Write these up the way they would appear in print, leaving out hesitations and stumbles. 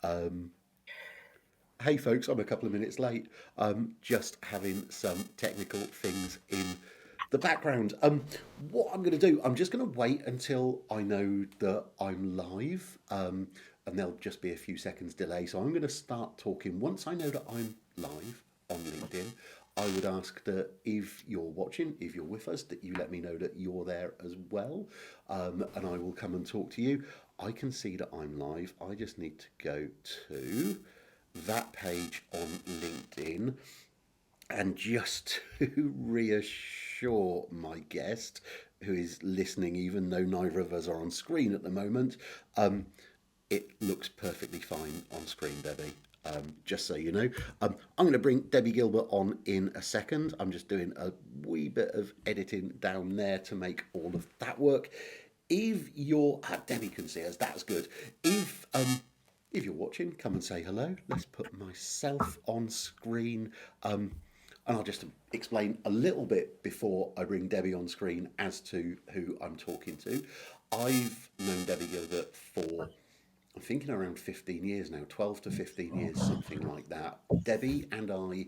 Um, hey folks, I'm a couple of minutes late. Just having some technical things in the background. What I'm going to do, I'm just going to wait until I know that I'm live, and there'll just be a few seconds delay. So I'm going to start talking once I know that I'm live on LinkedIn. I would ask that if you're watching, if you're with us, that you let me know that you're there as well, and I will come and talk to you. I can see that I'm live. I just need to go to that page on LinkedIn. And just to reassure my guest, who is listening, even though neither of us are on screen at the moment, it looks perfectly fine on screen, Debbie. Just so you know, I'm going to bring Debbie Gilbert on in a second. I'm just doing a wee bit of editing down there to make all of that work. If you're, Debbie can see us, that's good. If you're watching, come and say hello. Let's put myself on screen. And I'll just explain a little bit before I bring Debbie on screen as to who I'm talking to. I've known Debbie Gilbert for, I'm thinking around 15 years now, 12 to 15 years, something like that. Debbie and I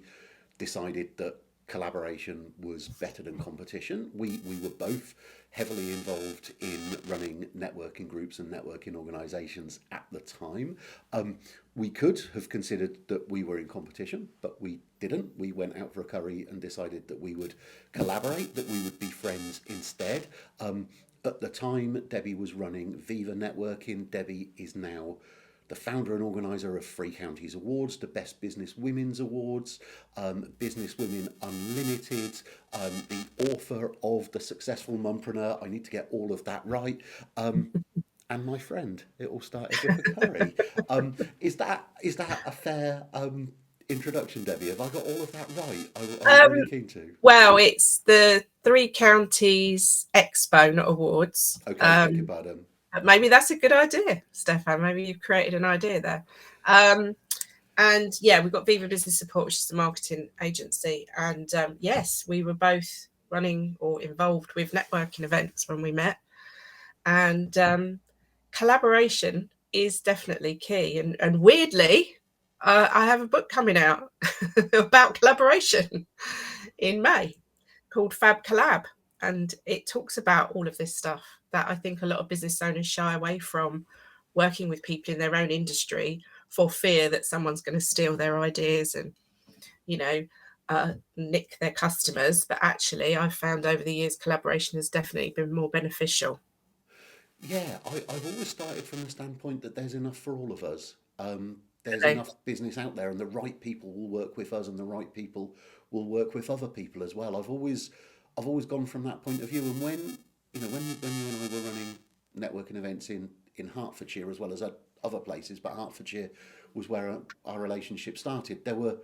decided that collaboration was better than competition. We were both heavily involved in running networking groups and networking organisations at the time. We could have considered that we were in competition, but we didn't. We went out for a curry and decided that we would collaborate, that we would be friends instead. At the time, Debbie was running Viva Networking. Debbie is now the founder and organiser of Three Counties Awards, the Best Business Women's Awards, Business Women Unlimited, the author of The Successful Mumpreneur. I need to get all of that right. And my friend. It all started with a curry. Is that a fair introduction, Debbie? Have I got all of that right? I'm really keen to. Well, it's the Three Counties Expo, not Awards. Okay, beg your pardon. Maybe that's a good idea, Stefan. Maybe you've created an idea there. And yeah, we've got Viva Business Support, which is the marketing agency. And yes, we were both running or involved with networking events when we met. And collaboration is definitely key. And weirdly, I have a book coming out about collaboration in May called Fab Collab. And it talks about all of this stuff that I think a lot of business owners shy away from, working with people in their own industry for fear that someone's going to steal their ideas and, nick their customers. But actually, I've found over the years, collaboration has definitely been more beneficial. Yeah, I've always started from the standpoint that there's enough for all of us. There's Okay. enough business out there, and the right people will work with us, and the right people will work with other people as well. I've always gone from that point of view. And when when you and I were running networking events in Hertfordshire as well as at other places, but Hertfordshire was where our relationship started. There were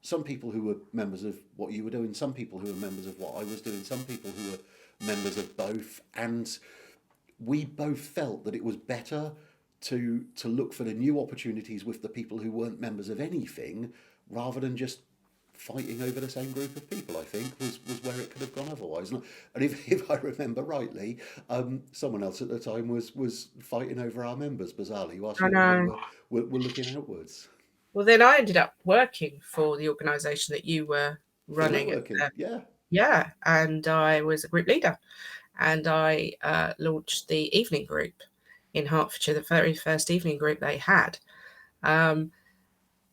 some people who were members of what you were doing, some people who were members of what I was doing, some people who were members of both, and we both felt that it was better to look for the new opportunities with the people who weren't members of anything, rather than just fighting over the same group of people. I think was where it could have gone otherwise. And if I remember rightly, someone else at the time was fighting over our members, bizarrely, whilst I you and me know. were looking outwards. Well, then I ended up working for the organisation that you were For running. networking, yeah. Yeah, and I was a group leader, and I launched the evening group in Hertfordshire, the very first evening group they had. Um,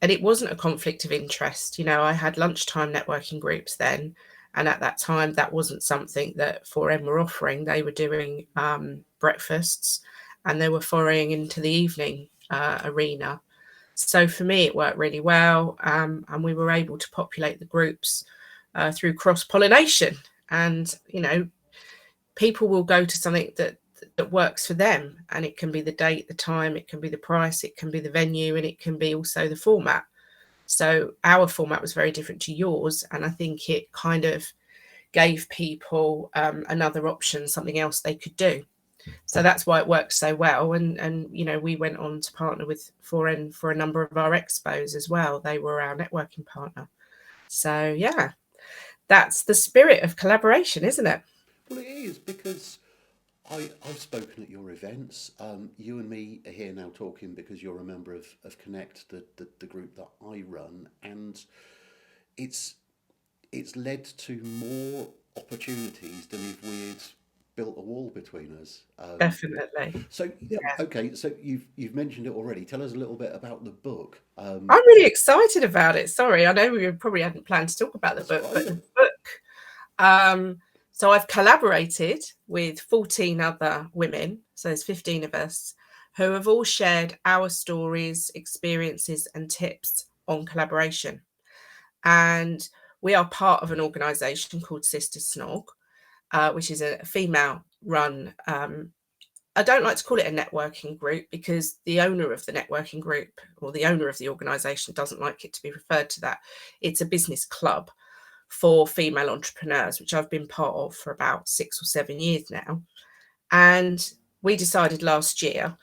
and it wasn't a conflict of interest. I had lunchtime networking groups then, and at that time, that wasn't something that 4M were offering. They were doing breakfasts, and they were foraying into the evening arena. So for me, it worked really well, and we were able to populate the groups through cross-pollination. And people will go to something that works for them, and it can be the date, the time, it can be the price, it can be the venue, and it can be also the format. So our format was very different to yours, and I think it kind of gave people another option, something else they could do. So that's why it worked so well. And we went on to partner with 4N for a number of our expos as well. They were our networking partner. So yeah, that's the spirit of collaboration, isn't it? Well, it is, because I've spoken at your events. You and me are here now talking because you're a member of Connect, the group that I run, and it's it's led to more opportunities than if we'd built a wall between us. Definitely. So Yeah. okay, so you've mentioned it already. Tell us a little bit about the book. I'm really excited about it. Sorry, I know we probably hadn't planned to talk about the That's all book, right. but the book. So I've collaborated with 14 other women, so there's 15 of us, who have all shared our stories, experiences, and tips on collaboration. And we are part of an organisation called Sister Snog, which is a female run. I don't like to call it a networking group because the owner of the networking group or the owner of the organisation doesn't like it to be referred to that. It's a business club for female entrepreneurs, which I've been part of for about 6 or 7 years now. And we decided last year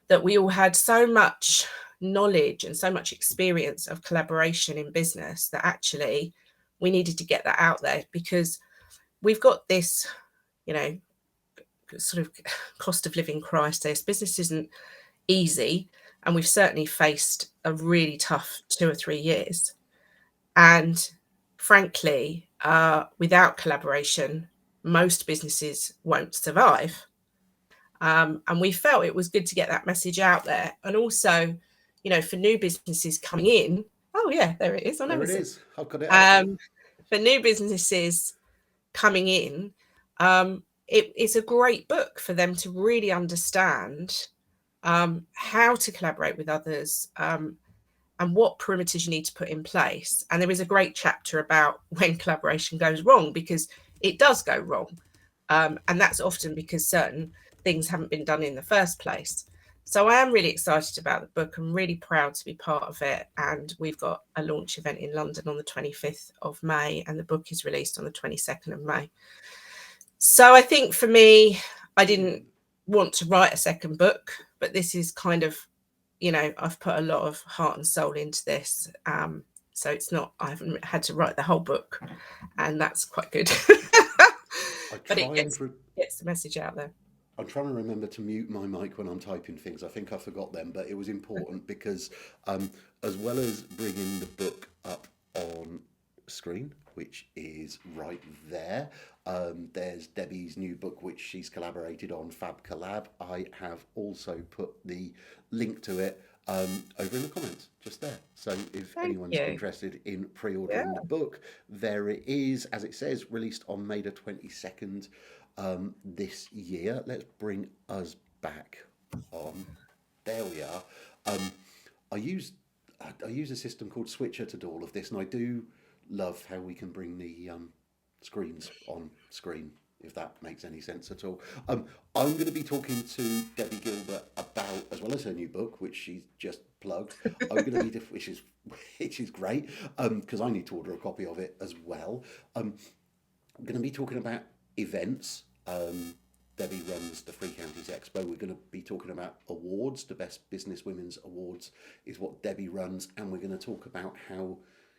that we all had so much knowledge and so much experience of collaboration in business that actually we needed to get that out there, because we've got this, you know, sort of cost of living crisis. Business isn't easy, and we've certainly faced a really tough 2 or 3 years. And frankly, without collaboration, most businesses won't survive. And we felt it was good to get that message out there. And also, for new businesses coming in, oh, yeah, there it is. I There never it said. is. I've got it up. For new businesses coming in, it's a great book for them to really understand how to collaborate with others, and what perimeters you need to put in place. And there is a great chapter about when collaboration goes wrong, because it does go wrong. And that's often because certain things haven't been done in the first place. So I am really excited about the book. I'm really proud to be part of it. And we've got a launch event in London on the 25th of May, and the book is released on the 22nd of May. So I think for me, I didn't want to write a second book, but this is kind of, I've put a lot of heart and soul into this. So it's not, I haven't had to write the whole book, and that's quite good. I But it try and gets the message out there. I'm trying to remember to mute my mic when I'm typing things. I think I forgot them, but it was important because, as well as bringing the book up on screen, which is right there, there's Debbie's new book, which she's collaborated on, Fab Collab. I have also put the link to it over in the comments, just there. So if Thank anyone's you. interested in Yeah. pre-ordering the book, there it is. As it says, released on May the 22nd. This year. Let's bring us back on. There we are. Um, I use I use a system called Switcher to do all of this, and I do love how we can bring the screens on screen, if that makes any sense at all. I'm going to be talking to Debbie Gilbert about, as well as her new book, which she's just plugged. I'm going to be, which is great, because I need to order a copy of it as well. I'm going to be talking about events. Debbie runs the Free Counties Expo. We're going to be talking about awards. The Best Business Women's Awards is what Debbie runs, and we're going to talk about how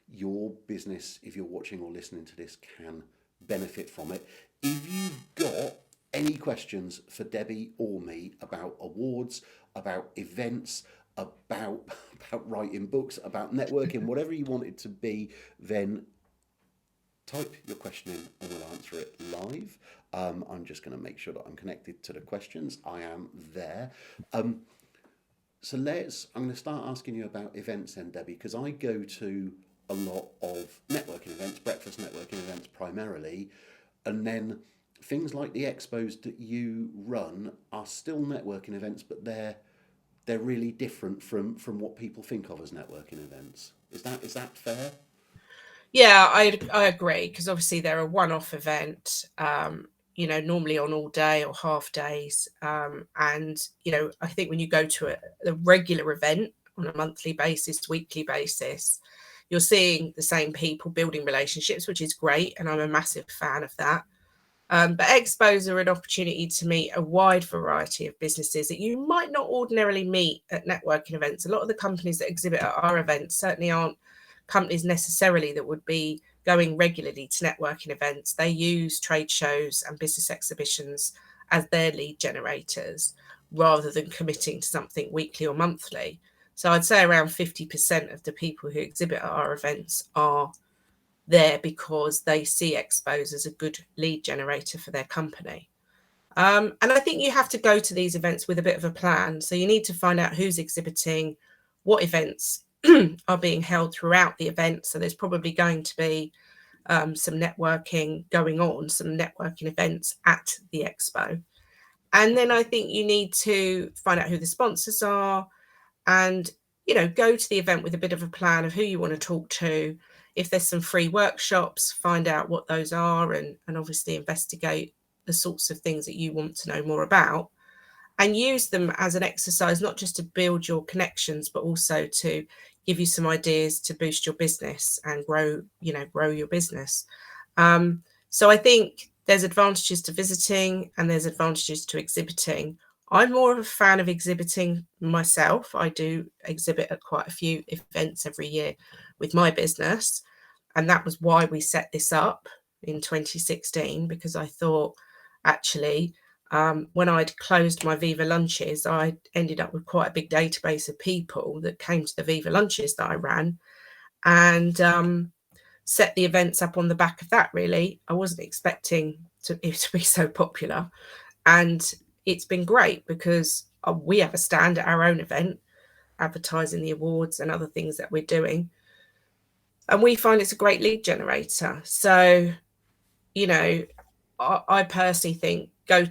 your business, if you're watching or listening to this, can benefit from it. If you've got any questions for Debbie or me about awards, about events, about writing books, about networking, whatever you want it to be, then type your question in and we'll answer it live. I'm just going to make sure that I'm connected to the questions. I am there. So I'm going to start asking you about events then, Debbie, because I go to a lot of networking events, breakfast networking events primarily, and then things like the expos that you run are still networking events, but they're really different from what people think of as networking events. Is that fair? Yeah, I agree, because obviously they're a one-off event, normally on all day or half days. And, I think when you go to a regular event on a monthly basis, weekly basis, you're seeing the same people building relationships, which is great. And I'm a massive fan of that. But expos are an opportunity to meet a wide variety of businesses that you might not ordinarily meet at networking events. A lot of the companies that exhibit at our events certainly aren't companies necessarily that would be going regularly to networking events. They use trade shows and business exhibitions as their lead generators, rather than committing to something weekly or monthly. So I'd say around 50% of the people who exhibit at our events are there because they see expos as a good lead generator for their company. And I think you have to go to these events with a bit of a plan. So you need to find out who's exhibiting, what events are being held throughout the event. So there's probably going to be some networking going on, some networking events at the expo. And then I think you need to find out who the sponsors are and, go to the event with a bit of a plan of who you want to talk to. If there's some free workshops, find out what those are and obviously investigate the sorts of things that you want to know more about, and use them as an exercise, not just to build your connections, but also to give you some ideas to boost your business and grow your business. So I think there's advantages to visiting and there's advantages to exhibiting. I'm more of a fan of exhibiting myself. I do exhibit at quite a few events every year with my business. And that was why we set this up in 2016, because I thought actually, when I'd closed my Viva Lunches, I ended up with quite a big database of people that came to the Viva Lunches that I ran, and set the events up on the back of that, really. I wasn't expecting it to be so popular. And it's been great because we have a stand at our own event, advertising the awards and other things that we're doing. And we find it's a great lead generator. So, I personally think go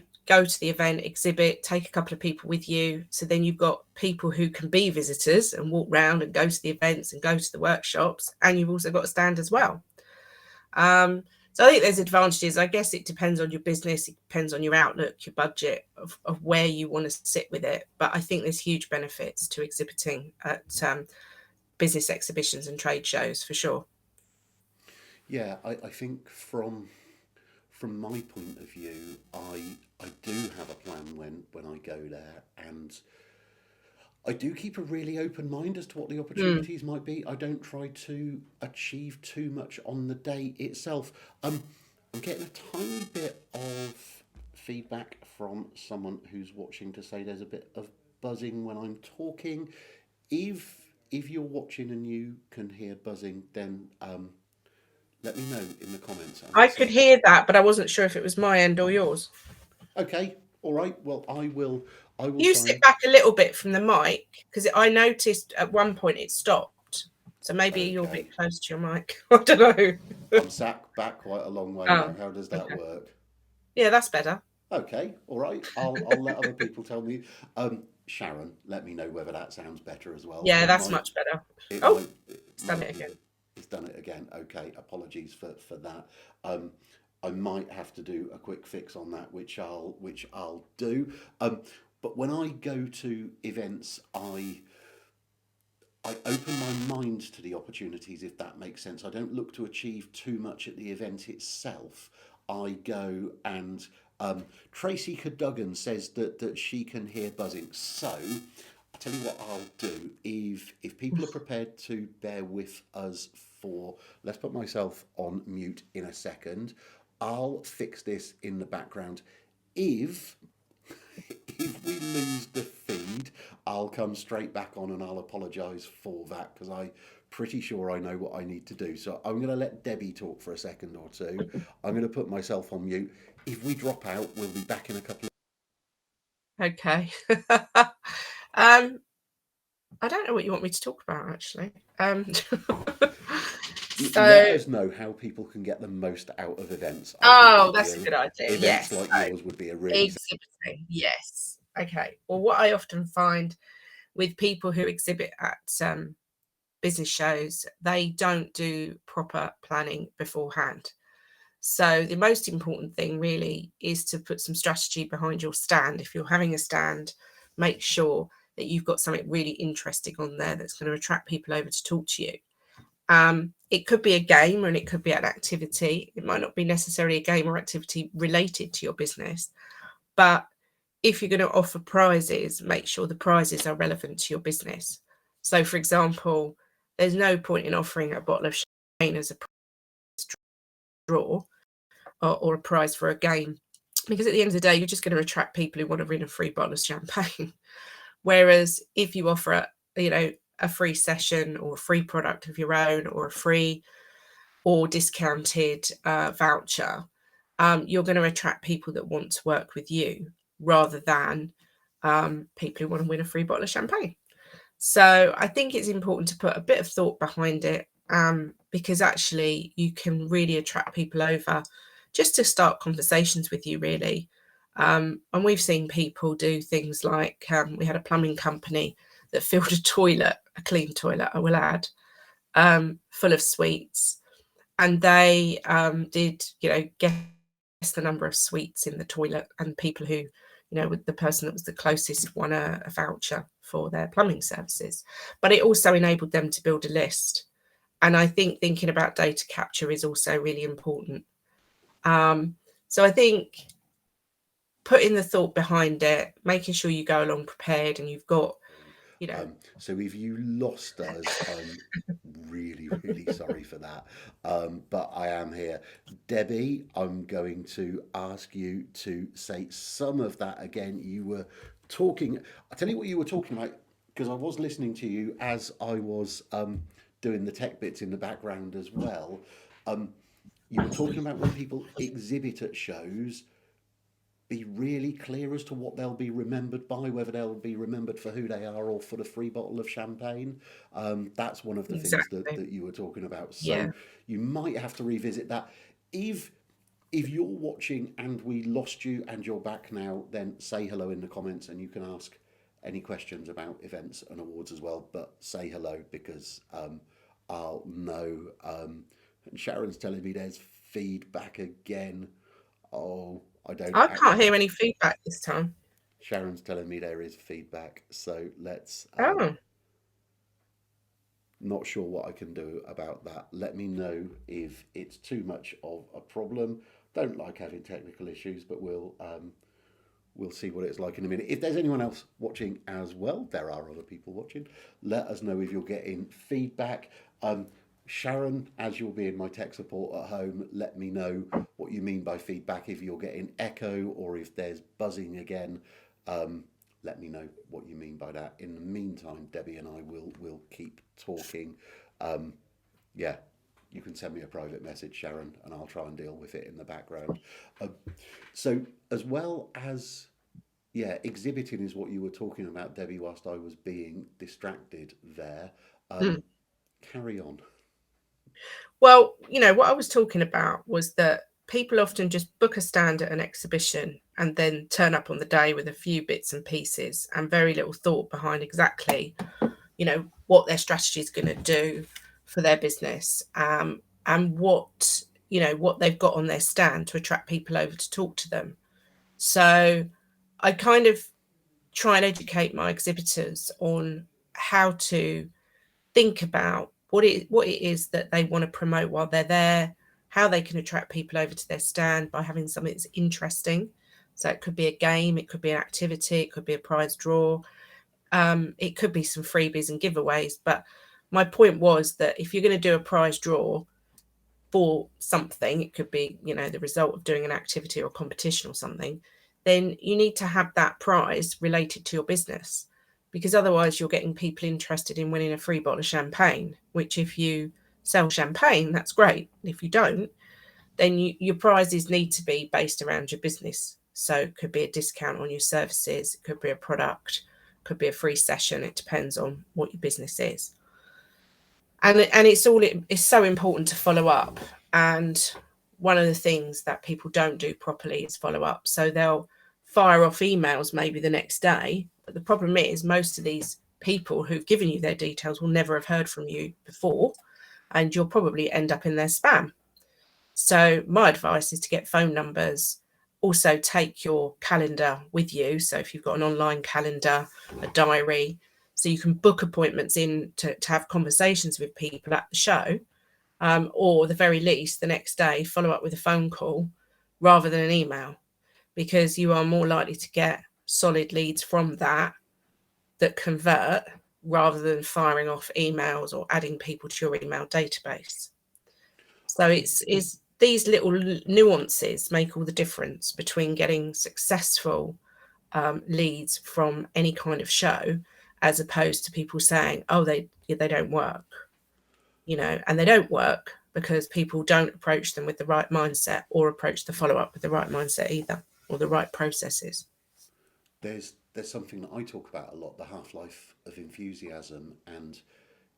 to the event, exhibit, take a couple of people with you. So then you've got people who can be visitors and walk around and go to the events and go to the workshops. And you've also got a stand as well. So I think there's advantages. I guess it depends on your business. It depends on your outlook, your budget of where you want to sit with it. But I think there's huge benefits to exhibiting at business exhibitions and trade shows for sure. Yeah, I think from my point of view, I do have a plan when I go there, and I do keep a really open mind as to what the Mm, opportunities might be. I don't try to achieve too much on the day itself. I'm getting a tiny bit of feedback from someone who's watching to say there's a bit of buzzing when I'm talking. If you're watching and you can hear buzzing, then let me know in the comments and I I'll could see. hear that, but I wasn't sure if it was my end or yours. Okay, all right. Well, I will You try sit and. back a little bit from the mic because I noticed at one point it stopped. So maybe you're a bit Okay, close to your mic. I don't know. I'm sat back quite a long way now. Oh, How does that okay. work? Yeah, that's better. Okay, all right. I'll let other people tell me. Sharon, let me know whether that sounds better as well. Yeah, that's much better. It Oh, might it's done it again. it's done it again. Okay, apologies for that. Um, I might have to do a quick fix on that, which I'll do. But when I go to events, I open my mind to the opportunities, if that makes sense. I don't look to achieve too much at the event itself. I go and Tracy Cadogan says that she can hear buzzing. So I tell you what I'll do. If people are prepared to bear with us for, let's put myself on mute in a second. I'll fix this in the background. If if we lose the feed, I'll come straight back on and I'll apologise for that because I'm pretty sure I know what I need to do. So I'm going to let Debbie talk for a second or two. I'm going to put myself on mute. If we drop out, we'll be back in a couple of. Okay. I don't know what you want me to talk about actually. Let So, us know how people can get the most out of events. I think oh, would be that's a good idea. events Yes. like So, yours would be a really. exhibiting. Yes. Okay. Well, what I often find with people who exhibit at business shows, they don't do proper planning beforehand. So the most important thing really is to put some strategy behind your stand. If you're having a stand, make sure that you've got something really interesting on there that's going to attract people over to talk to you. It could be a game and it could be an activity. It might not be necessarily a game or activity related to your business, but if you're going to offer prizes, make sure the prizes are relevant to your business. So, for example, there's no point in offering a bottle of champagne as a draw or a prize for a game because at the end of the day, you're just going to attract people who want to win a free bottle of champagne. Whereas if you offer, a free session or a free product of your own, or a free or discounted voucher, you're going to attract people that want to work with you rather than people who want to win a free bottle of champagne. So I think it's important to put a bit of thought behind it, because actually you can really attract people over just to start conversations with you, really. And we've seen people do things like, we had a plumbing company that filled a toilet, a clean toilet, I will add, full of sweets. And they did, guess the number of sweets in the toilet, and people who, with the person that was the closest won a voucher for their plumbing services. But it also enabled them to build a list. And I think thinking about data capture is also really important. So I think putting the thought behind it, making sure you go along prepared, and you've got, So if you lost us, I'm really, really sorry for that. But I am here. Debbie, I'm going to ask you to say some of that again. You were talking, I'll tell you what you were talking about, because I was listening to you as I was doing the tech bits in the background as well. Um, you were talking about when people exhibit at shows, be really clear as to what they'll be remembered by, whether they'll be remembered for who they are or for the free bottle of champagne. That's one of the things exactly. that you were talking about. So Yeah. you might have to revisit that. If if you're watching and we lost you and you're back now, then say hello in the comments and you can ask any questions about events and awards as well. But say hello because I'll know. And Sharon's telling me there's feedback again. Oh, I don't I can't actually. hear any feedback this time. Sharon's telling me there is feedback, so let's. Oh, Not sure what I can do about that. Let me know if it's too much of a problem. Don't like having technical issues, but we'll see what it's like in a minute. If there's anyone else watching as well, there are other people watching. Let us know if you're getting feedback. Sharon, as you'll be in my tech support at home, let me know what you mean by feedback. If you're getting echo or if there's buzzing again, um, let me know what you mean by that. In the meantime, Debbie and I will keep talking. Um, yeah, you can send me a private message, Sharon, and I'll try and deal with it in the background. Uh, so, as well as yeah, exhibiting is what you were talking about, Debbie, whilst I was being distracted there. mm. Carry on. Well, what I was talking about was that people often just book a stand at an exhibition and then turn up on the day with a few bits and pieces and very little thought behind exactly, what their strategy is going to do for their business, and what they've got on their stand to attract people over to talk to them. So I kind of try and educate my exhibitors on how to think about what it is that they want to promote while they're there, how they can attract people over to their stand by having something that's interesting. So it could be a game, it could be an activity, it could be a prize draw, it could be some freebies and giveaways. But my point was that if you're going to do a prize draw for something, it could be, the result of doing an activity or competition or something, then you need to have that prize related to your business, because otherwise you're getting people interested in winning a free bottle of champagne, which if you sell champagne, that's great. If you don't, then your prizes need to be based around your business. So it could be a discount on your services, it could be a product, could be a free session. It depends on what your business is. And it's so important to follow up. And one of the things that people don't do properly is follow up. So they'll fire off emails maybe the next day, but the problem is most of these people who've given you their details will never have heard from you before, and you'll probably end up in their spam. So my advice is to get phone numbers. Also take your calendar with you. So if you've got an online calendar, a diary, so you can book appointments in to have conversations with people at the show, or the very least the next day follow up with a phone call rather than an email, because you are more likely to get solid leads from that convert rather than firing off emails or adding people to your email database. So it's these little nuances make all the difference between getting successful leads from any kind of show, as opposed to people saying, "Oh, they don't work," and they don't work because people don't approach them with the right mindset, or approach the follow up with the right mindset either, or the right processes. There's something that I talk about a lot: the half life of enthusiasm. And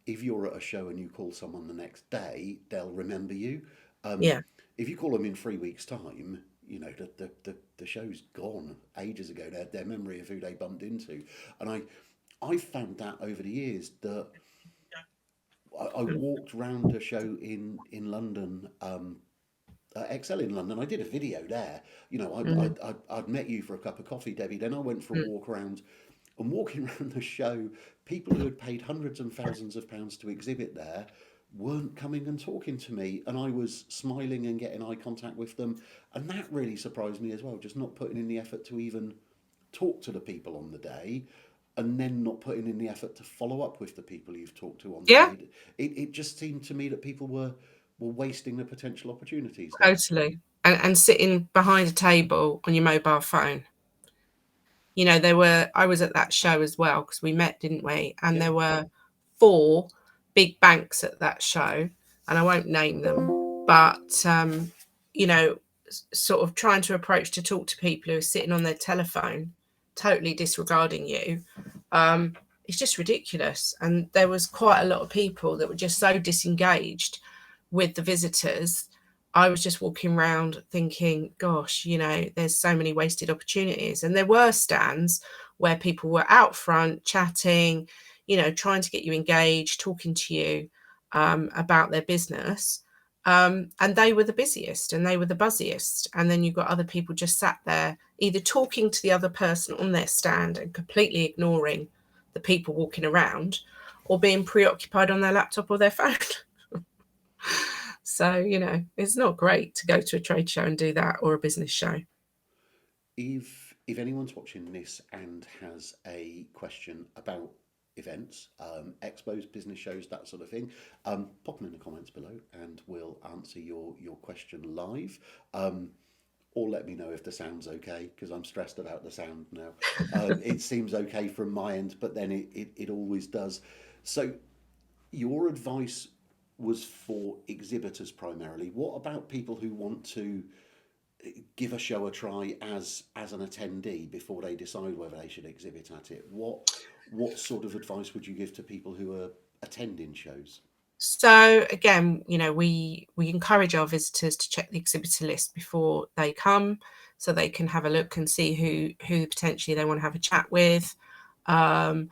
if you're at a show and you call someone the next day, they'll remember you. Um, Yeah, if you call them in 3 weeks' time, the show's gone ages ago. Their memory of who they bumped into, and I found that over the years that I mm, walked round a show in London, Excel in London. I did a video there. mm, I'd met you for a cup of coffee, Debbie. Then I went for a mm. walk around, and walking around the show, people who had paid hundreds and thousands of pounds to exhibit there weren't coming and talking to me, and I was smiling and getting eye contact with them, and that really surprised me as well. Just not putting in the effort to even talk to the people on the day, and then not putting in the effort to follow up with the people you've talked to on the Yeah, day. It just seemed to me that people were wasting the potential opportunities there. totally. And sitting behind a table on your mobile phone. I was at that show as well, because we met, didn't we? And Yeah. there were four big banks at that show, and I won't name them, but, you know, sort of trying to approach to talk to people who are sitting on their telephone, totally disregarding you. Um, it's just ridiculous. And there was quite a lot of people that were just so disengaged with the visitors. I was just walking around thinking, gosh, there's so many wasted opportunities. And there were stands where people were out front chatting, trying to get you engaged, talking to you about their business. And they were the busiest and they were the buzziest. And then you've got other people just sat there, either talking to the other person on their stand and completely ignoring the people walking around, or being preoccupied on their laptop or their phone. So, it's not great to go to a trade show and do that, or a business show. If anyone's watching this and has a question about events, expos, business shows, that sort of thing, pop them in the comments below, and we'll answer your question live. Or let me know if the sound's okay, because I'm stressed about the sound now. It seems okay from my end, but then it always does. So your advice was for exhibitors primarily. What about people who want to give a show a try as an attendee before they decide whether they should exhibit at it? What sort of advice would you give to people who are attending shows? So again, we encourage our visitors to check the exhibitor list before they come, so they can have a look and see who potentially they want to have a chat with. Um,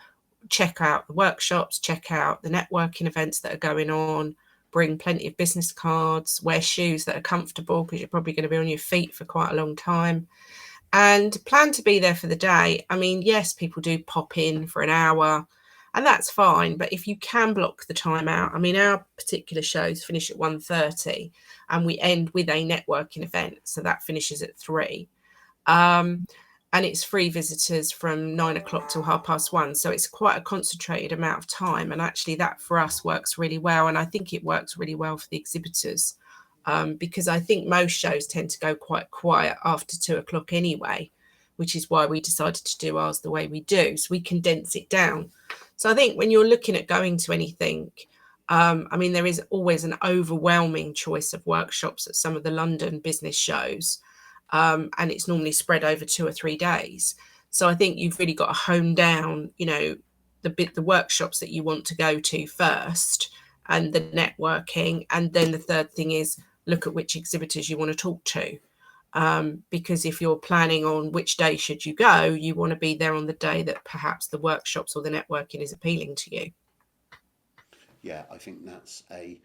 Check out the workshops, check out the networking events that are going on. Bring plenty of business cards. Wear shoes that are comfortable, because you're probably going to be on your feet for quite a long time. And plan to be there for the day. I mean, yes, people do pop in for an hour, and that's fine. But if you can block the time out, I mean, our particular shows finish at 1:30, and we end with a networking event, so that finishes at 3. Um, and it's free visitors from 9 o'clock till 1:30. So it's quite a concentrated amount of time. And actually, that for us works really well. And I think it works really well for the exhibitors, because I think most shows tend to go quite quiet after 2 o'clock anyway, which is why we decided to do ours the way we do. So we condense it down. So I think when you're looking at going to anything, I mean, there is always an overwhelming choice of workshops at some of the London business shows, and it's normally spread over 2 or 3 days. So I think you've really got to hone down, the workshops that you want to go to first, and the networking, and then the third thing is look at which exhibitors you want to talk to. Because if you're planning on which day should you go, you want to be there on the day that perhaps the workshops or the networking is appealing to you. Yeah, I think that's a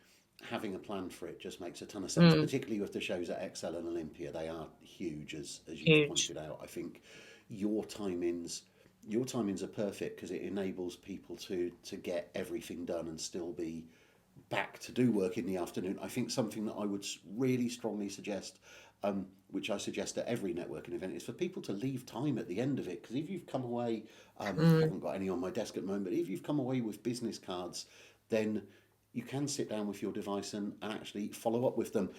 having a plan for it just makes a ton of sense, Mm, particularly with the shows at Excel and Olympia. They are huge, as you've huge. pointed out. I think your timings your timings are perfect because it enables people to get everything done and still be back to do work in the afternoon. I think something that I would really strongly suggest, which I suggest at every networking event, is for people to leave time at the end of it. Because if you've come away, I Mm, haven't got any on my desk at the moment, but if you've come away with business cards, then you can sit down with your device and actually follow up with them.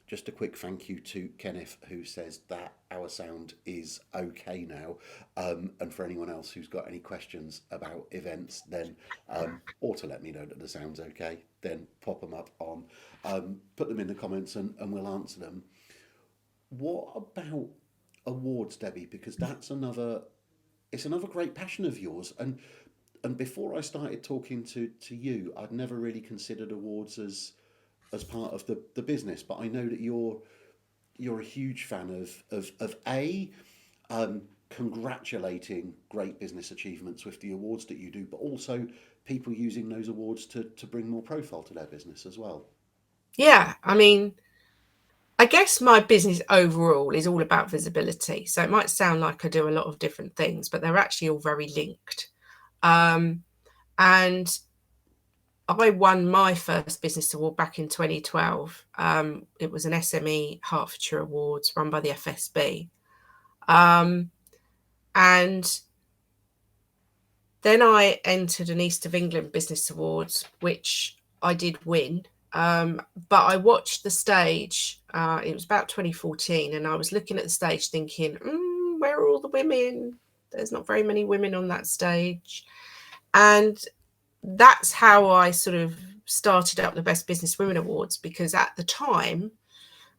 Just a quick thank you to Kenneth, who says that our sound is okay now. And for anyone else who's got any questions about events, then or to let me know that the sound's okay, then pop them up on, put them in the comments, and we'll answer them. What about awards, Debbie? Because that's another, it's another great passion of yours. And before I started talking to you, I'd never really considered awards as part of the business. But I know that you're a huge fan of congratulating great business achievements with the awards that you do, but also people using those awards to bring more profile to their business as well. Yeah, I mean, I guess my business overall is all about visibility. So it might sound like I do a lot of different things, but they're actually all very linked. Um, and I won my first business award back in 2012. It was an SME Hertfordshire Awards run by the FSB. And then I entered an East of England Business Awards, which I did win. But I watched the stage. It was about 2014, and I was looking at the stage thinking, where are all the women? There's not very many women on that stage. And that's how I sort of started up the Best Business Women Awards, because at the time,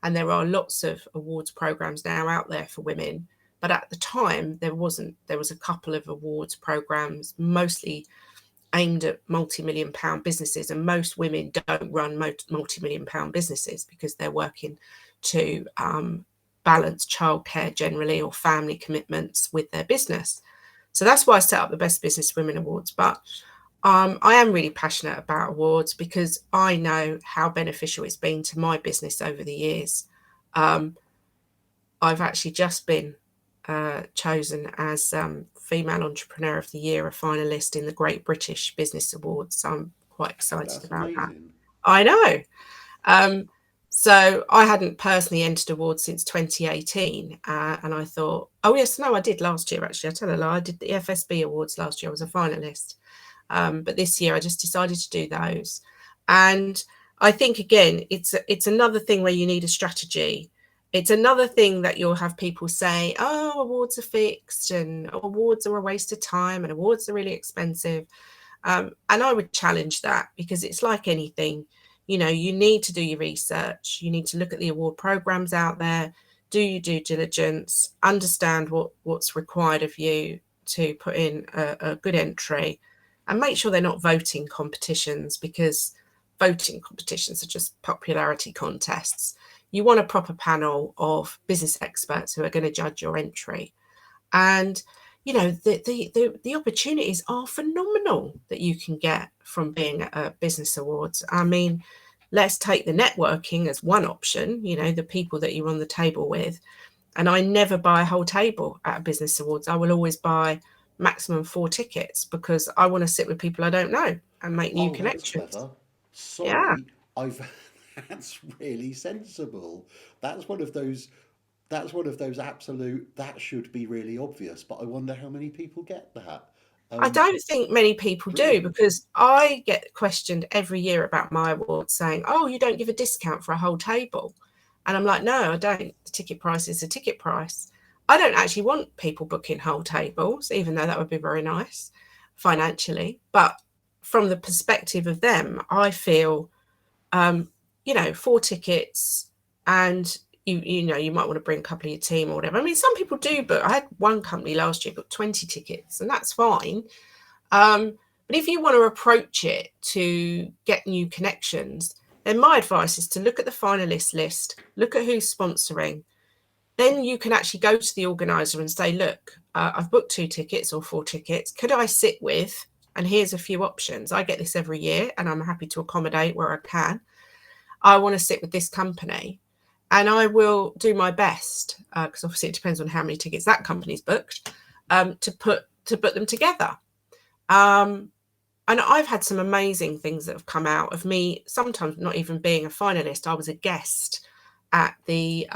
and there are lots of awards programs now out there for women, but at the time there wasn't. There was a couple of awards programs, mostly aimed at multi-million pound businesses, and most women don't run multi-million pound businesses because they're working to balance childcare generally or family commitments with their business. So that's why I set up the Best Business Women Awards. But I am really passionate about awards because I know how beneficial it's been to my business over the years. Um, I've actually just been chosen as Female Entrepreneur of the Year, a finalist in the Great British Business Awards. So I'm quite excited That's about that. amazing. I know. Um, so I hadn't personally entered awards since 2018. And I thought, oh, yes, no, I did last year, actually. I tell a lie. I did the FSB Awards last year. I was a finalist. But this year I just decided to do those. And I think, again, it's another thing where you need a strategy. It's another thing that you'll have people say, oh, awards are fixed and awards are a waste of time and awards are really expensive. And I would challenge that, because it's like anything, you know, you need to do your research. You need to look at the award programs out there, do your due diligence, understand what's required of you to put in a good entry, and make sure they're not voting competitions, because voting competitions are just popularity contests. You want a proper panel of business experts who are going to judge your entry. And you know, the opportunities are phenomenal that you can get from being at business awards. I mean, let's take the networking as one option, you know, the people that you're on the table with. And I never buy a whole table at a business awards. I will always buy maximum 4 tickets, because I want to sit with people I don't know and make new Oh, that's connections. clever. Yeah. Sorry, I've. That's really sensible. That's one of those. That's one of those absolute. That should be really obvious, but I wonder how many people get that. I Um, don't think many people do, Brilliant. because I get questioned every year about my awards saying, oh, you don't give a discount for a whole table. And I'm like, no, I don't. The ticket price is a ticket price. I don't actually want people booking whole tables, even though that would be very nice financially. But from the perspective of them, I feel, um, you know, 4 tickets, and you know, you might want to bring a couple of your team or whatever. I mean, some people do, but I had one company last year book 20 tickets, and that's fine. But if you want to approach it to get new connections, then my advice is to look at the finalist list, look at who's sponsoring. Then you can actually go to the organizer and say, look, I've booked 2 tickets or 4 tickets. Could I sit with? And here's a few options. I get this every year and I'm happy to accommodate where I can. I want to sit with this company, and I will do my best, because obviously it depends on how many tickets that company's booked, to put them together. Um, and I've had some amazing things that have come out of me, sometimes not even being a finalist. I was a guest at the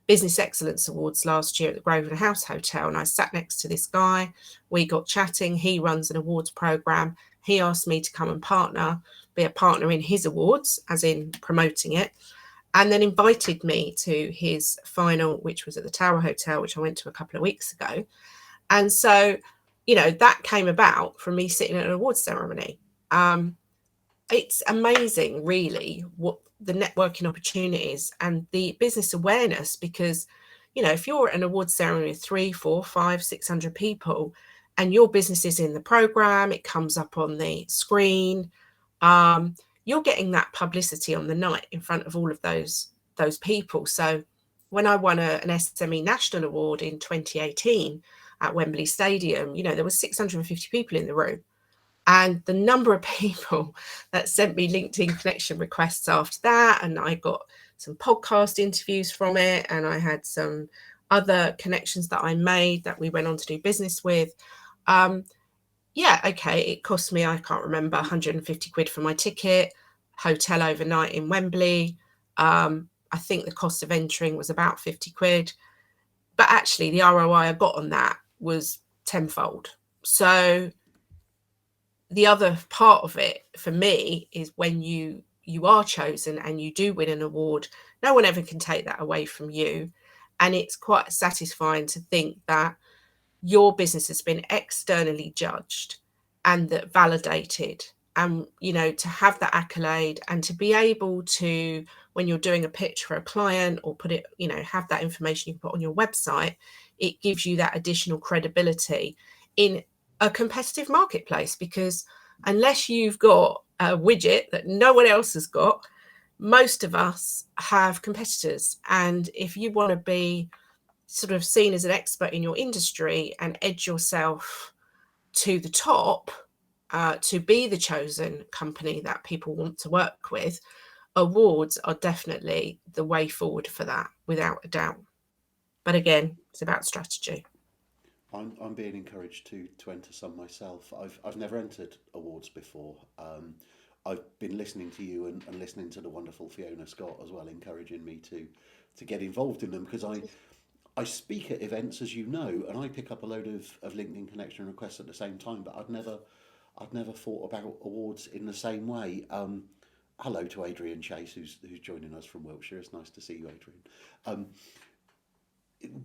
Business Excellence Awards last year at the Grosvenor House Hotel, and I sat next to this guy. We got chatting. He runs an awards program. he asked me to come and be a partner in his awards, as in promoting it, and then invited me to his final, which was at the Tower Hotel, which I went to a couple of weeks ago. And so, that came about from me sitting at an awards ceremony. It's amazing, really, what the networking opportunities and the business awareness, because, if you're at an awards ceremony with 3, 4, 5, 600 people and your business is in the program, it comes up on the screen, you're getting that publicity on the night in front of all of those people. So when I won an SME National Award in 2018 at Wembley Stadium, there was 650 people in the room. And the number of people that sent me LinkedIn connection requests after that, and I got some podcast interviews from it, and I had some other connections that I made that we went on to do business with. It cost me, I can't remember, 150 quid for my ticket, hotel overnight in Wembley. I think the cost of entering was about 50 quid. But actually, the ROI I got on that was tenfold. So the other part of it for me is when you are chosen and you do win an award, no one ever can take that away from you. And it's quite satisfying to think that your business has been externally judged and that validated, and to have that accolade and to be able to, when you're doing a pitch for a client or put it, have that information you put on your website, it gives you that additional credibility in a competitive marketplace. Because unless you've got a widget that no one else has got, most of us have competitors. And if you want to be sort of seen as an expert in your industry and edge yourself to the top, to be the chosen company that people want to work with, awards are definitely the way forward for that, without a doubt. But again, it's about strategy. I'm being encouraged to enter some myself. I've never entered awards before. I've been listening to you and listening to the wonderful Fiona Scott as well, encouraging me to get involved in them, because I speak at events, as you know, and I pick up a load of LinkedIn connection requests at the same time. But I'd never thought about awards in the same way. Hello to Adrian Chase, who's joining us from Wiltshire. It's nice to see you, Adrian.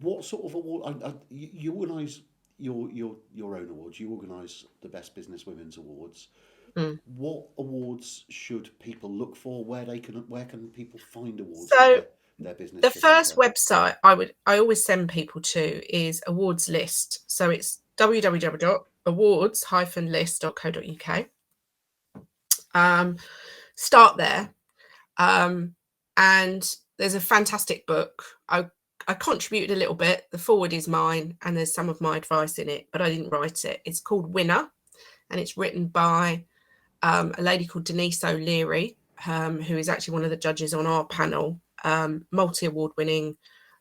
What sort of award? You organise your own awards. You organise the Best Business Women's Awards. Mm. What awards should people look for? Where can people find awards So that their business the should first enter? website I always send people to is Awards List. So it's www.awards-list.co.uk. Start there. And there's a fantastic book. I contributed a little bit. The forward is mine, and there's some of my advice in it, but I didn't write it. It's called Winner, and it's written by a lady called Denise O'Leary, who is actually one of the judges on our panel, multi-award winning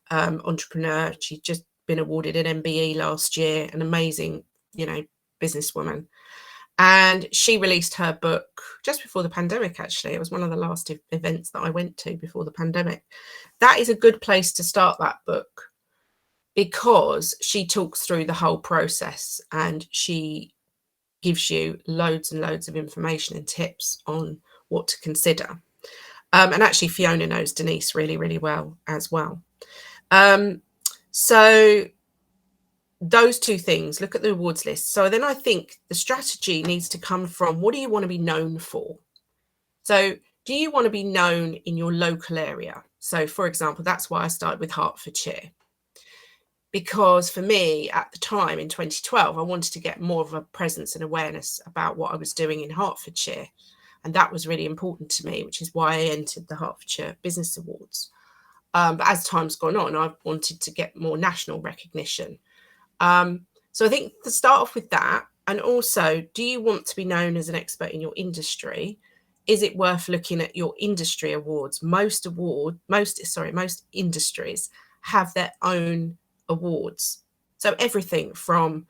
entrepreneur. She's just been awarded an MBE last year, an amazing, businesswoman. And she released her book just before the pandemic, actually. It was one of the last events that I went to before the pandemic. That is a good place to start that book, because she talks through the whole process and she gives you loads and loads of information and tips on what to consider. And actually, Fiona knows Denise really, really well as well. So those two things, look at the awards list. So then I think the strategy needs to come from, what do you want to be known for? So do you want to be known in your local area? So for example, that's why I started with Hertfordshire. Because for me at the time in 2012, I wanted to get more of a presence and awareness about what I was doing in Hertfordshire. And that was really important to me, which is why I entered the Hertfordshire Business Awards. But as time's gone on, I've wanted to get more national recognition. So I think to start off with that, and also, do you want to be known as an expert in your industry? Is it worth looking at your industry awards? Most industries have their own awards. So everything from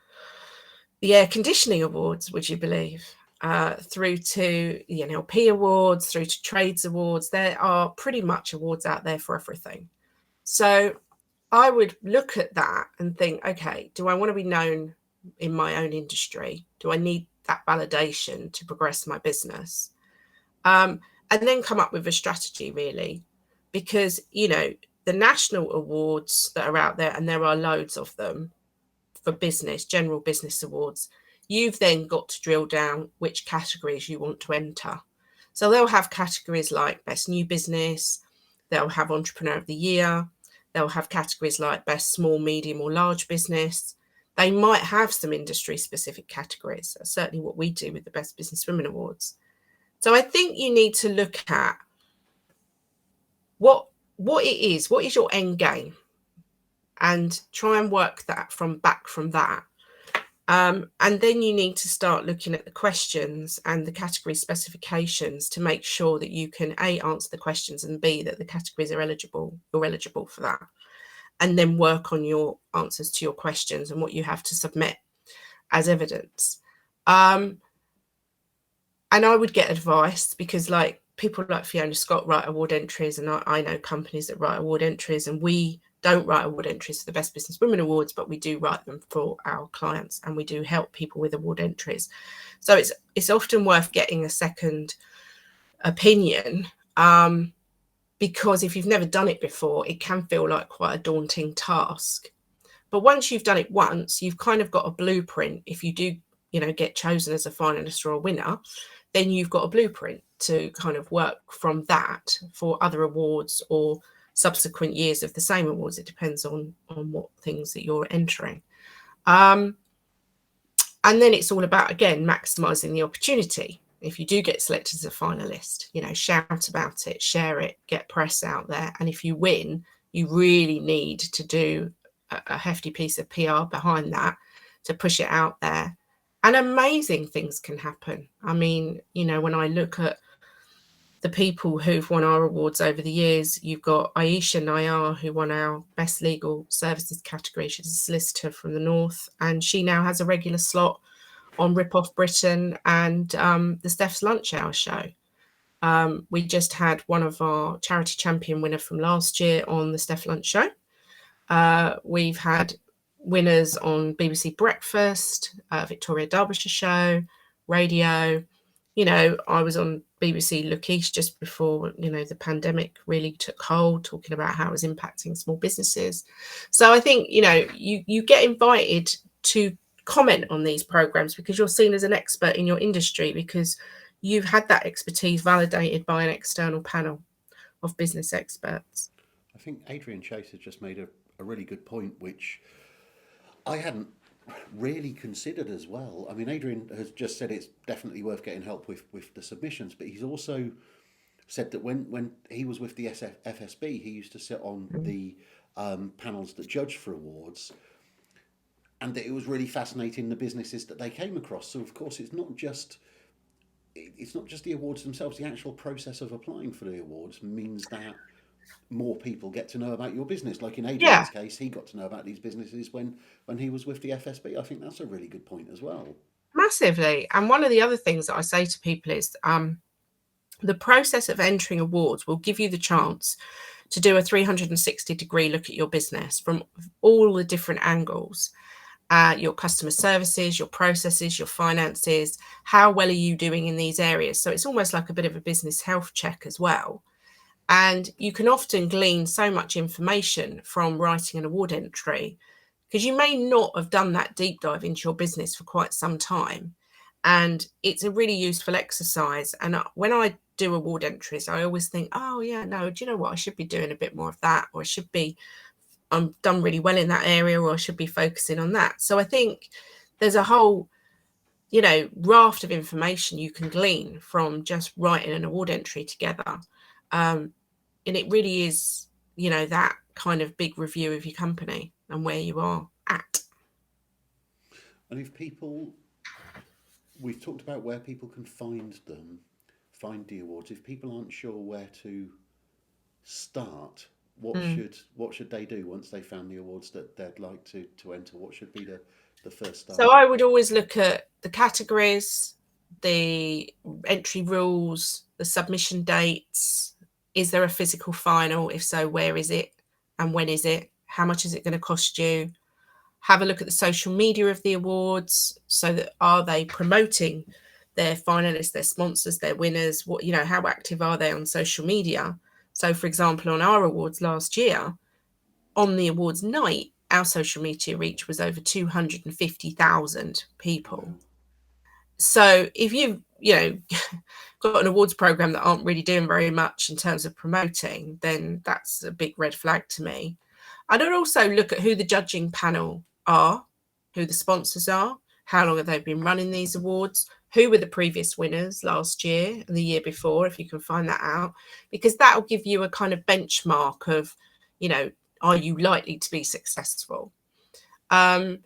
the air conditioning awards, would you believe, through to the NLP awards, through to trades awards. There are pretty much awards out there for everything. So I would look at that and think, okay, do I want to be known in my own industry? Do I need that validation to progress my business. And then come up with a strategy, really, because, you know, the national awards that are out there, and there are loads of them for business, general business awards, you've then got to drill down which categories you want to enter. So they'll have categories like Best New Business, they'll have Entrepreneur of the Year, they'll have categories like Best Small, Medium or Large Business. They might have some industry specific categories. That's certainly what we do with the Best Business Women Awards. So I think you need to look at what is your end game, and try and work that back from that. And then you need to start looking at the questions and the category specifications to make sure that you can A, answer the questions, and B, that the categories are eligible, you're eligible for that. And then work on your answers to your questions and what you have to submit as evidence. And I would get advice, because like people like Fiona Scott write award entries, and I know companies that write award entries, and we don't write award entries for the Best Business Women Awards, but we do write them for our clients, and we do help people with award entries. So it's often worth getting a second opinion, because if you've never done it before, it can feel like quite a daunting task. But once you've done it once, you've kind of got a blueprint. If you do, you know, get chosen as a finalist or a winner, then you've got a blueprint to kind of work from that for other awards or subsequent years of the same awards. It depends on what things that you're entering. And then it's all about, again, maximising the opportunity. If you do get selected as a finalist, you know, shout about it, share it, get press out there. And if you win, you really need to do a hefty piece of PR behind that to push it out there. And amazing things can happen. I mean, you know, when I look at the people who've won our awards over the years, you've got Aisha Nayar, who won our Best Legal Services category. She's a solicitor from the North, and she now has a regular slot on Rip Off Britain and the Steph's Lunch Hour show. We just had one of our charity champion winner from last year on the Steph Lunch show. We've had winners on BBC Breakfast, Victoria Derbyshire show, radio. You know, I was on BBC Look East just before, you know, the pandemic really took hold, talking about how it was impacting small businesses. So I think, you know, you get invited to comment on these programs because you're seen as an expert in your industry, because you've had that expertise validated by an external panel of business experts. I think Adrian Chase has just made a really good point, which I hadn't really considered as well. I mean, Adrian has just said it's definitely worth getting help with the submissions, but he's also said that when he was with the FSB, he used to sit on the panels that judge for awards, and that it was really fascinating the businesses that they came across. So of course, it's not just the awards themselves. The actual process of applying for the awards means that more people get to know about your business. Like in Adrian's case, he got to know about these businesses when he was with the FSB. I think that's a really good point as well. Massively. And one of the other things that I say to people is the process of entering awards will give you the chance to do a 360-degree look at your business from all the different angles. Your customer services, your processes, your finances, how well are you doing in these areas? So it's almost like a bit of a business health check as well. And you can often glean so much information from writing an award entry, because you may not have done that deep dive into your business for quite some time. And it's a really useful exercise. And when I do award entries, I always think, oh, yeah, no, do you know what? I should be doing a bit more of that, or I'm done really well in that area, or I should be focusing on that. So I think there's a whole, you know, raft of information you can glean from just writing an award entry together. And it really is, you know, that kind of big review of your company and where you are at. And if we've talked about where people can find the awards. If people aren't sure where to start, what should they do once they found the awards that they'd like to enter? What should be the first start? So I would always look at the categories, the entry rules, the submission dates. Is there a physical final? If so, where is it and when is it? How much is it going to cost you? Have a look at the social media of the awards, so that are they promoting their finalists, their sponsors, their winners? What, you know, how active are they on social media? So, for example, on our awards last year, on the awards night, our social media reach was over 250,000 people. Wow. So if you know, got an awards program that aren't really doing very much in terms of promoting, then that's a big red flag to me. I'd also look at who the judging panel are, who the sponsors are, how long have they been running these awards, who were the previous winners last year and the year before, if you can find that out, because that'll give you a kind of benchmark of, you know, are you likely to be successful? Um,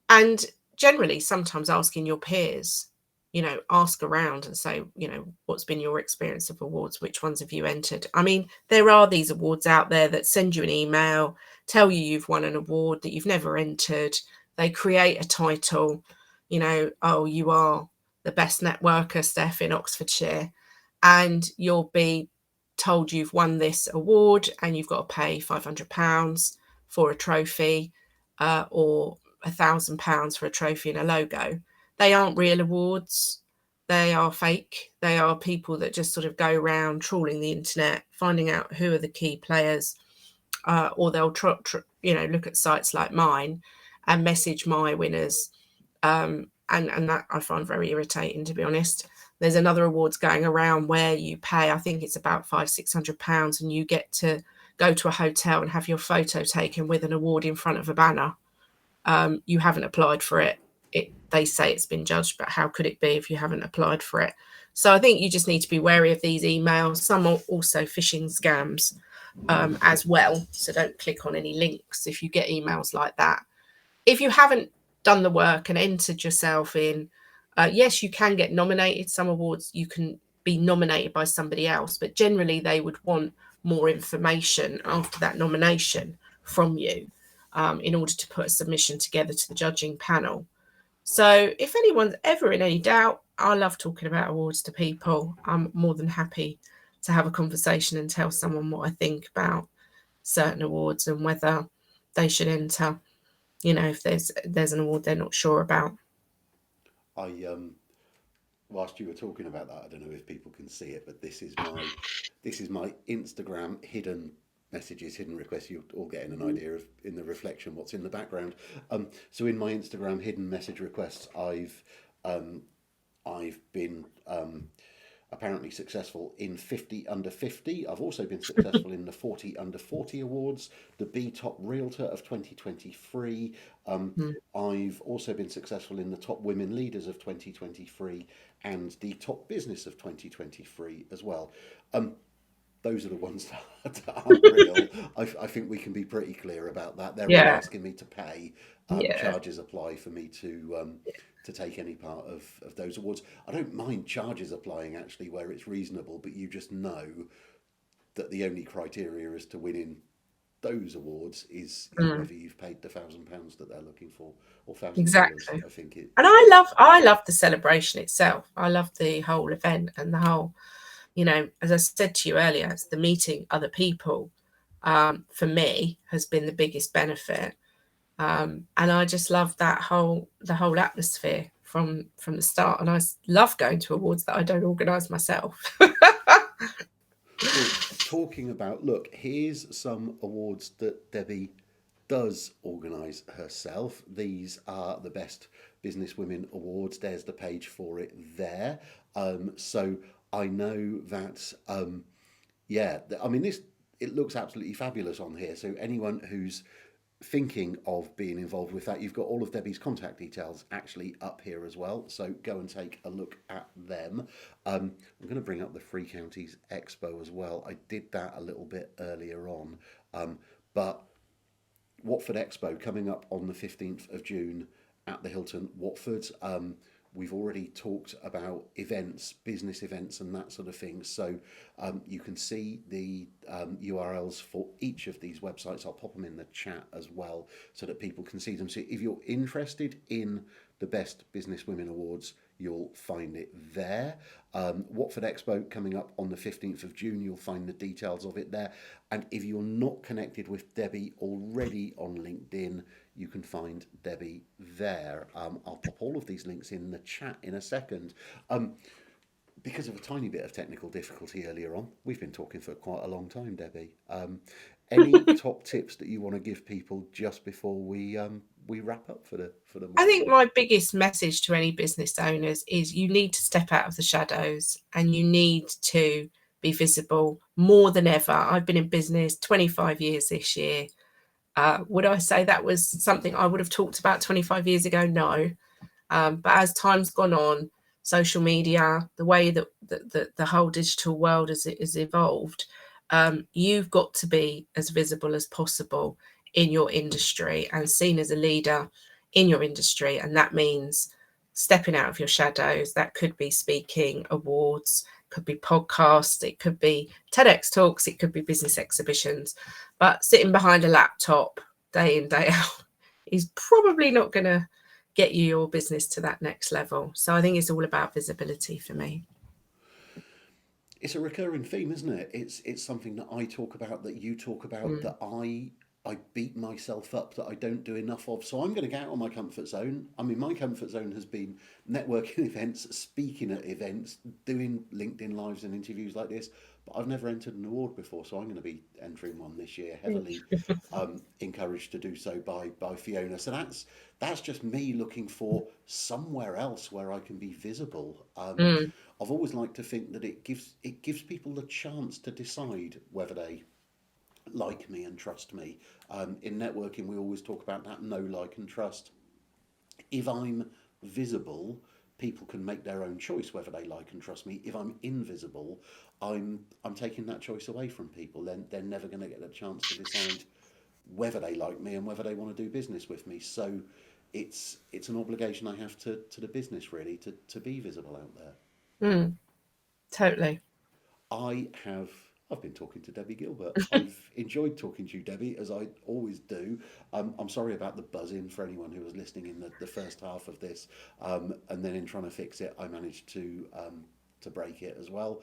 and generally, sometimes asking your peers, you know, ask around and say, you know, what's been your experience of awards? Which ones have you entered? I mean, there are these awards out there that send you an email, tell you you've won an award that you've never entered. They create a title, you know, oh, you are the best networker, Steph, in Oxfordshire. And you'll be told you've won this award and you've got to pay £500 for a trophy, or £1,000 for a trophy and a logo. They aren't real awards. They are fake. They are people that just sort of go around trawling the internet, finding out who are the key players, or they'll you know, look at sites like mine and message my winners, and that I find very irritating, to be honest. There's another awards going around where you pay, I think it's about £500-600, and you get to go to a hotel and have your photo taken with an award in front of a banner. You haven't applied for it. They say it's been judged, but how could it be if you haven't applied for it? So I think you just need to be wary of these emails. Some are also phishing scams, as well. So don't click on any links if you get emails like that. If you haven't done the work and entered yourself in, yes, you can get nominated. Some awards you can be nominated by somebody else, but generally they would want more information after that nomination from you, in order to put a submission together to the judging panel. So if anyone's ever in any doubt, I love talking about awards to people. I'm more than happy to have a conversation and tell someone what I think about certain awards and whether they should enter, you know, if there's an award they're not sure about. I whilst you were talking about that, I don't know if people can see it, but this is my Instagram hidden messages, hidden requests. You're all getting an idea of, in the reflection, what's in the background. So in my Instagram hidden message requests, I've been apparently successful in 50 under 50. I've also been successful in the 40 under 40 awards, the B Top Realtor of 2023. Mm. I've also been successful in the Top Women Leaders of 2023 and the Top Business of 2023 as well. Those are the ones that aren't real. I think we can be pretty clear about that. They're all Yeah, asking me to pay. yeah, Charges apply for me to take any part of those awards. I don't mind charges applying actually where it's reasonable, but you just know that the only criteria as to winning those awards is mm, whether you've paid the £1,000 that they're looking for, or $1,000. exactly. I think it. And I love the celebration itself. I love the whole event and the whole, you know, as I said to you earlier, it's the meeting other people, for me has been the biggest benefit. And I just love the whole atmosphere from the start. And I love going to awards that I don't organise myself. Well, talking about, look, here's some awards that Debbie does organise herself. These are the Best Businesswomen Awards. There's the page for it there. So I know that, yeah, I mean, it looks absolutely fabulous on here. So anyone who's thinking of being involved with that, you've got all of Debbie's contact details actually up here as well. So go and take a look at them. I'm going to bring up the Free Counties Expo as well. I did that a little bit earlier on, but Watford Expo coming up on the 15th of June at the Hilton Watford. We've already talked about events, business events, and that sort of thing. So you can see the URLs for each of these websites. I'll pop them in the chat as well so that people can see them. So if you're interested in the Best Businesswomen Awards, you'll find it there. Watford Expo coming up on the 15th of June, you'll find the details of it there. And if you're not connected with Debbie already on LinkedIn, you can find Debbie there. I'll pop all of these links in the chat in a second. Because of a tiny bit of technical difficulty earlier on, we've been talking for quite a long time, Debbie. Any top tips that you want to give people just before we wrap up for the I think morning? my biggest message to any business owners is you need to step out of the shadows and you need to be visible more than ever. I've been in business 25 years this year. Would I say that was something I would have talked about 25 years ago? No. But as time's gone on, social media, the way that the whole digital world is evolved, you've got to be as visible as possible in your industry and seen as a leader in your industry. And that means stepping out of your shadows. That could be speaking awards, could be podcasts, it could be TEDx talks, it could be business exhibitions. But sitting behind a laptop day in, day out is probably not going to get you your business to that next level. So I think it's all about visibility for me. It's a recurring theme, isn't it? It's something that I talk about, that you talk about, Mm. that I beat myself up that I don't do enough of. So I'm going to get out of my comfort zone. I mean, my comfort zone has been networking events, speaking at events, doing LinkedIn lives and interviews like this. But I've never entered an award before, so I'm going to be entering one this year. Heavily encouraged to do so by Fiona. So that's just me looking for somewhere else where I can be visible. Mm. I've always liked to think that it gives people the chance to decide whether they like me and trust me. In networking, we always talk about that know, like, and trust. If I'm visible, people can make their own choice whether they like and trust me. If I'm invisible, I'm taking that choice away from people. Then they're never going to get a chance to decide whether they like me and whether they want to do business with me. So it's an obligation I have to the business, really, to be visible out there. Mm. Totally. I've been talking to Debbie Gilbert. I've enjoyed talking to you, Debbie, as I always do. I'm sorry about the buzzing for anyone who was listening in the first half of this, and then in trying to fix it, I managed to break it as well.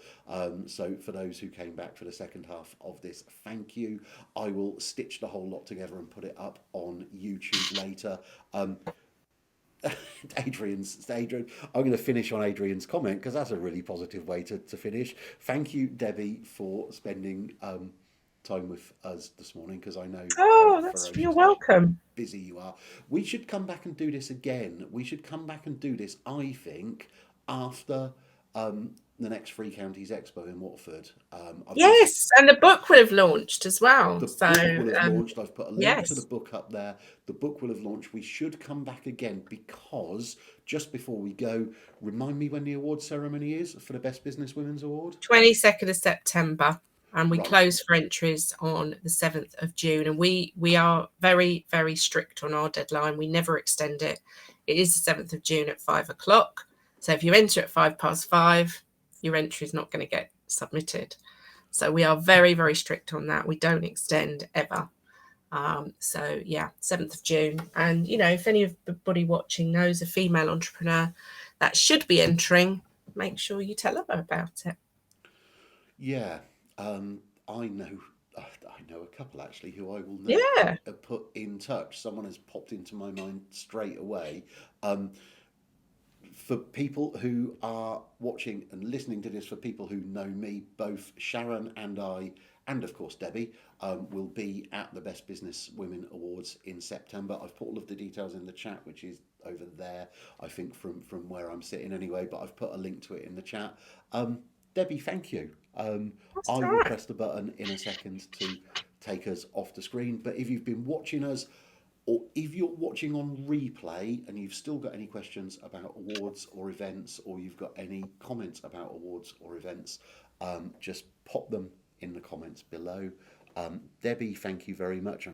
So for those who came back for the second half of this, thank you. I will stitch the whole lot together and put it up on YouTube later. Adrian, I'm going to finish on Adrian's comment because that's a really positive way to finish. Thank you, Debbie, for spending time with us this morning, because I know how Oh, you're ferociously welcome. busy you are. We should come back and do this again. We should come back and do this, I think, after the next Free Counties Expo in Watford. I've also Yes, and the book will have launched as well. The So book will have launched. I've put a link to the yes, book up there. The book will have launched. We should come back again, because just before we go, remind me when the award ceremony is for the Best Business Women's Award. 22nd of September, and we Right. close for entries on the 7th of June. And we are very, very strict on our deadline. We never extend it. It is the 7th of June at 5 o'clock. So if you enter at 5 past 5, your entry is not going to get submitted. So we are very, very strict on that. We don't extend ever. So yeah, 7th of June. And if anybody watching knows a female entrepreneur that should be entering, make sure you tell them about it. Yeah. I know. I know a couple actually who I will now Yeah. put in touch. Someone has popped into my mind straight away. Um, for people who are watching and listening to this, for people who know me, both Sharon and I, and of course Debbie, will be at the Best Business Women Awards in September. I've put all of the details in the chat, which is over there, I think, from where I'm sitting anyway, but I've put a link to it in the chat. Debbie, thank you. That's I all will right. press the button in a second to take us off the screen. But if you've been watching us, or if you're watching on replay and you've still got any questions about awards or events, or you've got any comments about awards or events, just pop them in the comments below. Debbie, thank you very much.